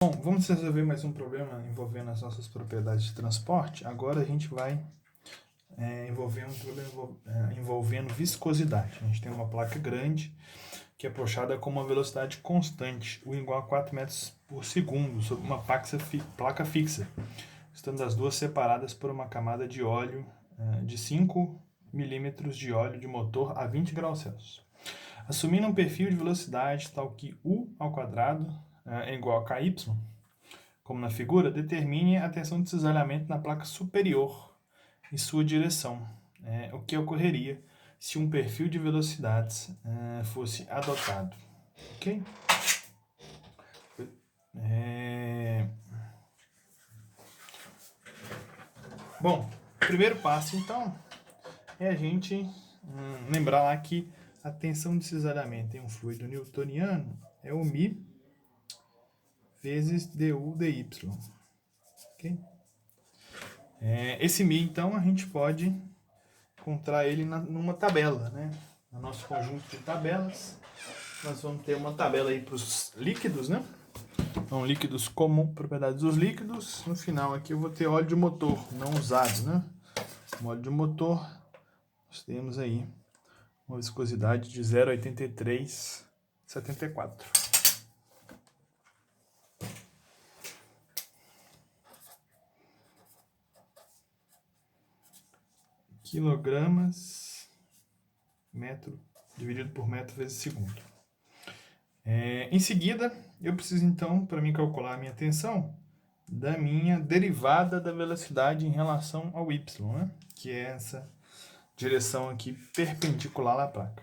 Bom, vamos resolver mais um problema envolvendo as nossas propriedades de transporte. Agora a gente vai envolver um problema envolvendo viscosidade. A gente tem uma placa grande que é puxada com uma velocidade constante, U igual a 4 metros por segundo, sobre uma placa fixa, estando as duas separadas por uma camada de óleo de 5 milímetros de óleo de motor a 20 graus Celsius. Assumindo um perfil de velocidade tal que U ao quadrado é igual a KY, como na figura, determine a tensão de cisalhamento na placa superior em sua direção. O que ocorreria se um perfil de velocidades fosse adotado. Ok? Bom, o primeiro passo então é a gente lembrar lá que a tensão de cisalhamento em um fluido newtoniano é o μ vezes du dy. Okay? Esse μ, então, a gente pode encontrar ele numa tabela, né? No nosso conjunto de tabelas, nós vamos ter uma tabela aí para os líquidos, né? Então, líquidos comum, propriedades dos líquidos. No final aqui eu vou ter óleo de motor, não usado, né? No óleo de motor, nós temos aí uma viscosidade de 0,8374. Quilogramas metro dividido por metro vezes segundo. Em seguida, eu preciso então, para mim calcular a minha tensão, da minha derivada da velocidade em relação ao y, né? Que é essa direção aqui perpendicular à placa.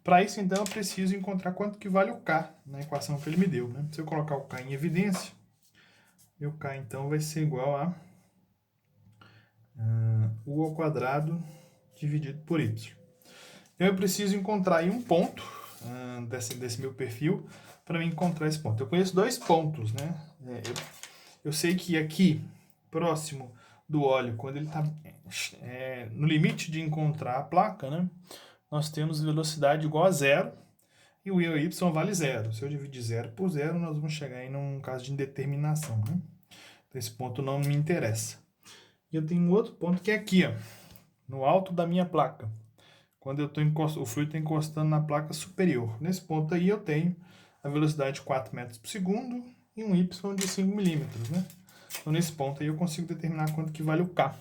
Para isso, então, eu preciso encontrar quanto que vale o k na equação que ele me deu. Né? Se eu colocar o k em evidência, meu k, então, vai ser igual a u ao quadrado dividido por y. Então, eu preciso encontrar aí um ponto desse meu perfil para mim encontrar esse ponto. Eu conheço dois pontos, né? Eu sei que aqui, próximo do óleo, quando ele está no limite de encontrar a placa, né? Nós temos velocidade igual a zero e o y vale zero. Se eu dividir zero por zero, nós vamos chegar aí num caso de indeterminação, né? Então, esse ponto não me interessa. E eu tenho um outro ponto que é aqui, ó, no alto da minha placa. Quando o fluido está encostando na placa superior. Nesse ponto aí eu tenho a velocidade de 4 metros por segundo e um y de 5 milímetros, né? Então nesse ponto aí eu consigo determinar quanto que vale o k,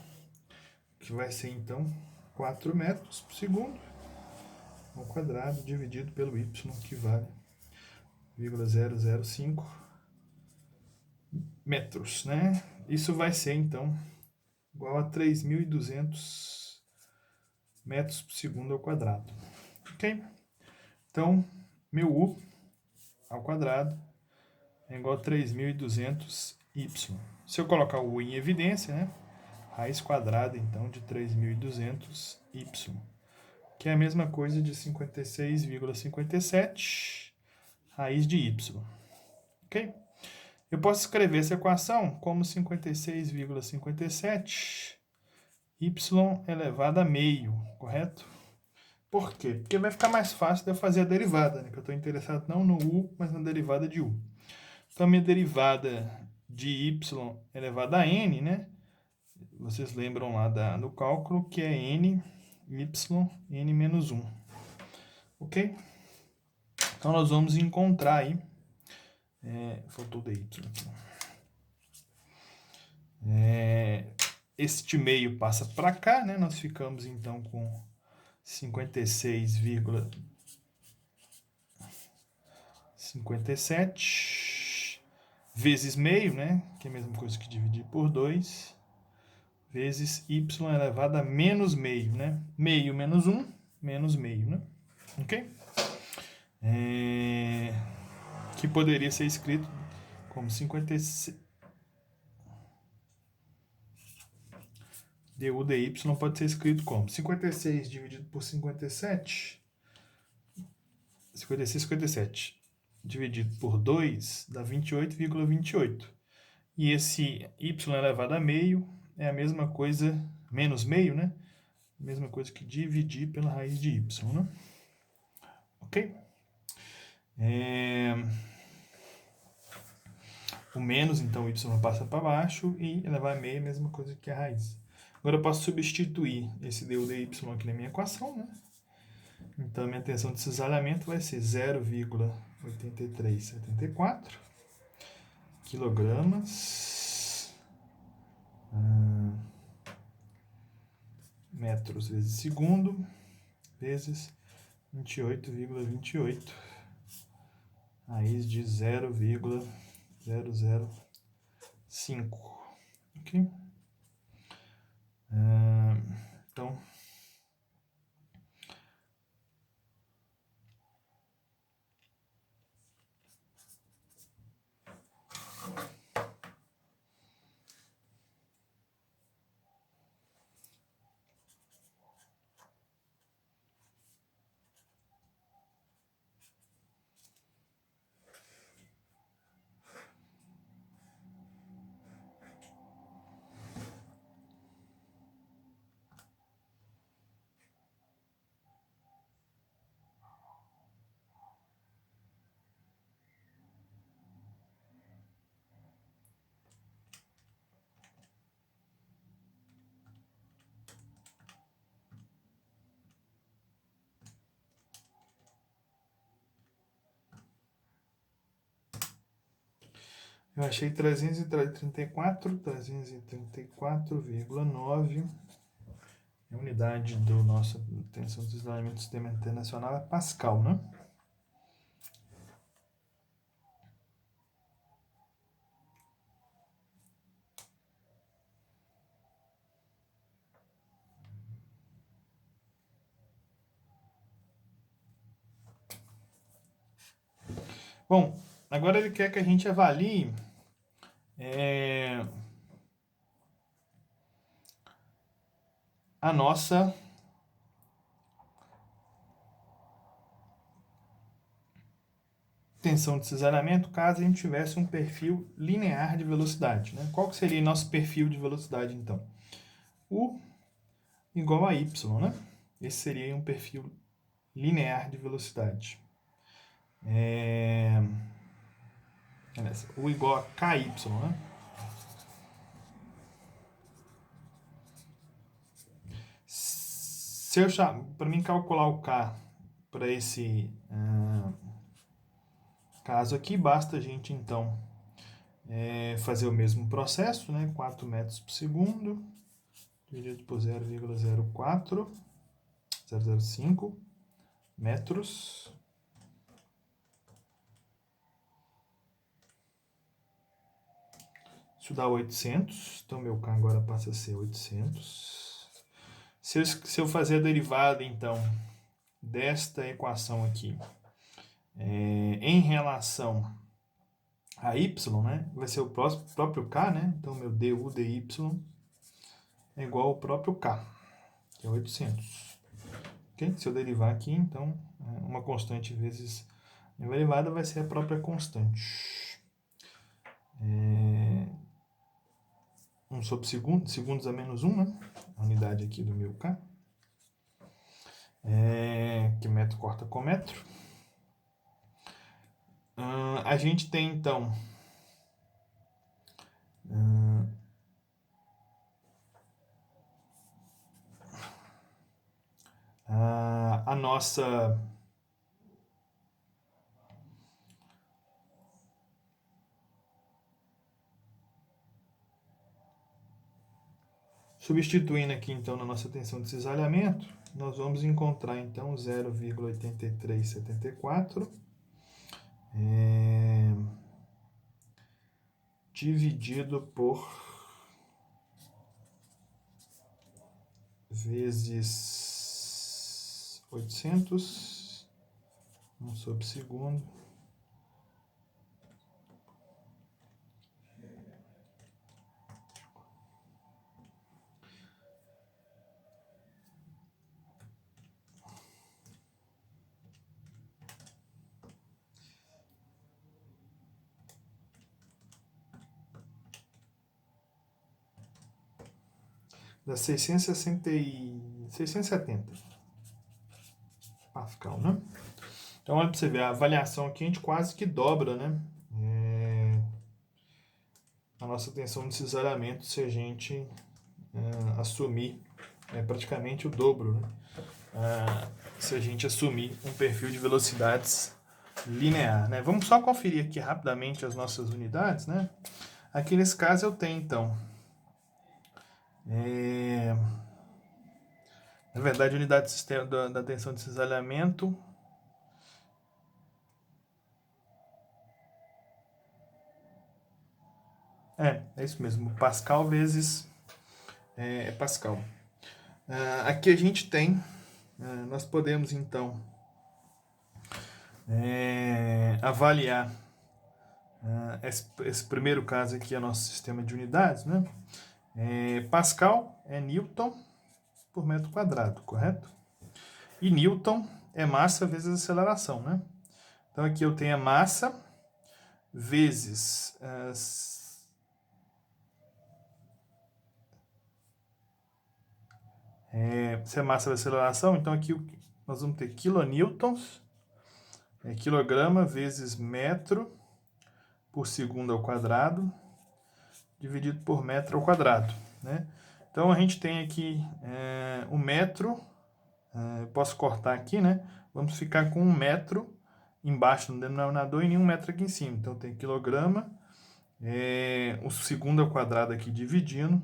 que vai ser então 4 metros por segundo ao quadrado dividido pelo y, que vale 0,005 metros, né? Isso vai ser então igual a 3.200 metros por segundo ao quadrado. Ok? Então, meu U ao quadrado é igual a 3.200y. Se eu colocar o U em evidência, né? Raiz quadrada, então, de 3.200y, que é a mesma coisa de 56,57 raiz de y. Ok? Eu posso escrever essa equação como 56,57 y elevado a meio, correto? Por quê? Porque vai ficar mais fácil de eu fazer a derivada, né? Que eu estou interessado não no u, mas na derivada de u. Então, a minha derivada de y elevado a n, né? Vocês lembram lá do cálculo que é n, y, n menos 1. Ok? Então, nós vamos encontrar aí... faltou o dy aqui. Este meio passa para cá, né? Nós ficamos, então, com 56,57 vezes meio, né? Que é a mesma coisa que dividir por 2, vezes y elevado a menos meio, né? Meio menos 1, menos meio, né? Ok? Que poderia ser escrito como 56... du dy pode ser escrito como 56 dividido por 57... 57 dividido por 2 dá 28,28. E esse y elevado a meio é a mesma coisa, menos meio, né? A mesma coisa que dividir pela raiz de y, né? Ok? o menos, então o y passa para baixo, e elevar a meio é a mesma coisa que a raiz. Agora eu posso substituir esse du dy aqui na minha equação, né? Então a minha tensão de cisalhamento vai ser 0,8374 quilogramas metros vezes segundo vezes 28,28 raiz de 0,005. Ok? Então, eu achei 334,9. A unidade do nossa tensão de isolamento do sistema internacional é Pascal, né? Bom, agora ele quer que a gente avalie a nossa tensão de cisalhamento caso a gente tivesse um perfil linear de velocidade, né? Qual que seria nosso perfil de velocidade, então? U igual a y, né? Esse seria um perfil linear de velocidade. U igual a ky, né? Se eu para mim calcular o k para esse caso aqui, basta a gente então fazer o mesmo processo, né? 4 metros por segundo dividido por 0,005 metros. Isso dá 800, então meu K agora passa a ser 800. Se eu fazer a derivada, então, desta equação aqui, em relação a y, né, vai ser o próprio K, né? Então, meu du dy é igual ao próprio K, que é 800. Okay? Se eu derivar aqui, então, uma constante vezes a derivada vai ser a própria constante. 1 sobre segundo, segundos a menos 1, né? A unidade aqui do meu K. Que metro corta com metro. A gente tem, então, a nossa substituindo aqui, então, na nossa tensão de cisalhamento, nós vamos encontrar, então, 0,8374 dividido por vezes 800, 1 sobre segundo, dá 670 Pascal, né? Então, olha para você ver, a avaliação aqui a gente quase que dobra, né? a nossa tensão de cisalhamento se a gente assumir praticamente o dobro, né? Se a gente assumir um perfil de velocidades linear, né? Vamos só conferir aqui rapidamente as nossas unidades, né? Aqui nesse caso eu tenho, então, na verdade, a unidade de sistema da tensão de cisalhamento é isso mesmo, Pascal vezes Pascal. Aqui a gente tem, nós podemos então avaliar esse primeiro caso aqui é nosso sistema de unidades, né? Pascal é Newton por metro quadrado, correto? E Newton é massa vezes aceleração, né? Então aqui eu tenho a massa vezes se é massa vezes aceleração, então aqui nós vamos ter kilonewtons, quilograma vezes metro por segundo ao quadrado, dividido por metro ao quadrado, né? Então a gente tem aqui o metro, eu posso cortar aqui, né? Vamos ficar com 1 metro embaixo no denominador e nenhum metro aqui em cima. Então tem quilograma, o segundo ao quadrado aqui dividindo,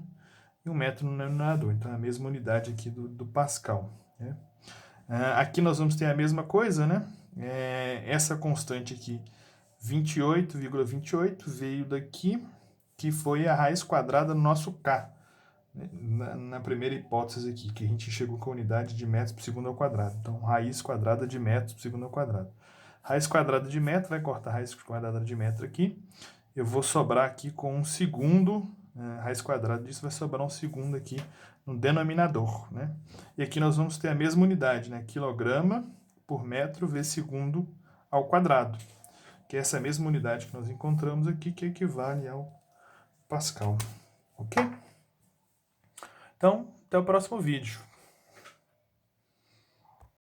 e 1 metro no denominador. Então é a mesma unidade aqui do Pascal, né? Aqui nós vamos ter a mesma coisa, né? Essa constante aqui, 28,28, veio daqui, que foi a raiz quadrada do nosso K, na primeira hipótese aqui, que a gente chegou com a unidade de metros por segundo ao quadrado. Então, raiz quadrada de metros por segundo ao quadrado. Raiz quadrada de metro, vai cortar raiz quadrada de metro aqui. Eu vou sobrar aqui com um segundo, raiz quadrada disso vai sobrar um segundo aqui no denominador, né? E aqui nós vamos ter a mesma unidade, né? Quilograma por metro vezes segundo ao quadrado, que é essa mesma unidade que nós encontramos aqui, que equivale ao Pascal, ok? Então, até o próximo vídeo.